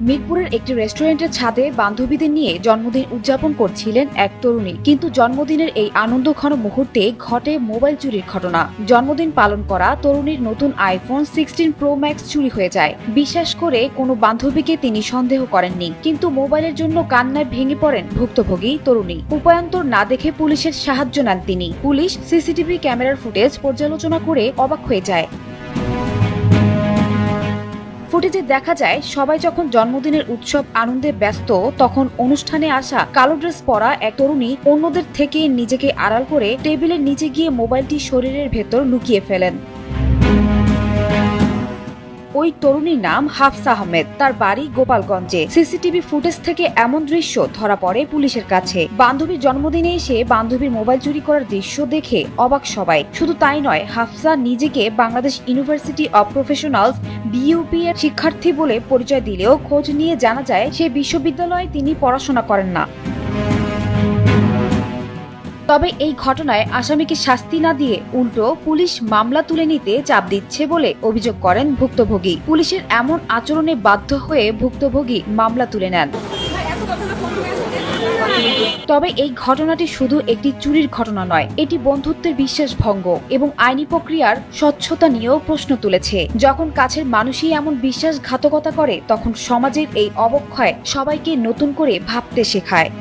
মিরপুরের একটি রেস্টুরেন্টের ছাদে বান্ধবীদের নিয়ে জন্মদিন উদযাপন করছিলেন এক তরুণী। কিন্তু জন্মদিনের এই আনন্দঘন মুহূর্তে ঘটে মোবাইল চুরির ঘটনা। জন্মদিন পালন করা তরুণীর নতুন আইফোন 16 প্রো ম্যাক্স চুরি হয়ে যায়। বিশ্বাস করে কোনো বান্ধবীকে তিনি সন্দেহ করেননি, কিন্তু মোবাইলের জন্য কান্নায় ভেঙে পড়েন ভুক্তভোগী তরুণী। উপায়ন্তর না দেখে পুলিশের সাহায্য নেন তিনি। পুলিশ সিসিটিভি ক্যামেরার ফুটেজ পর্যালোচনা করে অবাক হয়ে যায়। ফুটেজে দেখা যায় সবাই যখন জন্মদিনের উৎসব আনন্দে ব্যস্ত, তখন অনুষ্ঠানে আসা কালো ড্রেস পরা এক তরুণী অন্যদের থেকে নিজেকে আড়াল করে টেবিলের নিচে গিয়ে মোবাইলটি শরীরের ভেতর লুকিয়ে ফেলেন। ওই তরুণীর নাম হাফসা আহমেদ। তার বাড়ি গোপালগঞ্জে। সিসিটিভি ফুটেজ থেকে এমন দৃশ্য ধরা পড়ে পুলিশের কাছে। বান্ধবীর জন্মদিনে এসে বান্ধবীর মোবাইল চুরি করার দৃশ্য দেখে অবাক সবাই। শুধু তাই নয়, হাফসা নিজেকে Bangladesh university of professionals BUP এর শিক্ষার্থী বলে পরিচয় দিলেও খোঁজ নিয়ে জানা যায় সে বিশ্ববিদ্যালয়ে তিনি পড়াশোনা করেন না। তবে এই ঘটনায় আসামিকে শাস্তি না দিয়ে উল্টো পুলিশ মামলা তুলে নিতে চাপ দিচ্ছে বলে অভিযোগ করেন ভুক্তভোগী। পুলিশের এমন আচরণে বাধ্য হয়ে ভুক্তভোগী মামলা তুলে নেন। তবে এই ঘটনাটি শুধু একটি চুরির ঘটনা নয়, এটি বন্ধুত্বের বিশ্বাস ভঙ্গ এবং আইনি প্রক্রিয়ার স্বচ্ছতা নিয়েও প্রশ্ন তুলেছে। যখন কাছের মানুষই এমন বিশ্বাসঘাতকতা করে, তখন সমাজের এই অবক্ষয় সবাইকে নতুন করে ভাবতে শেখায়।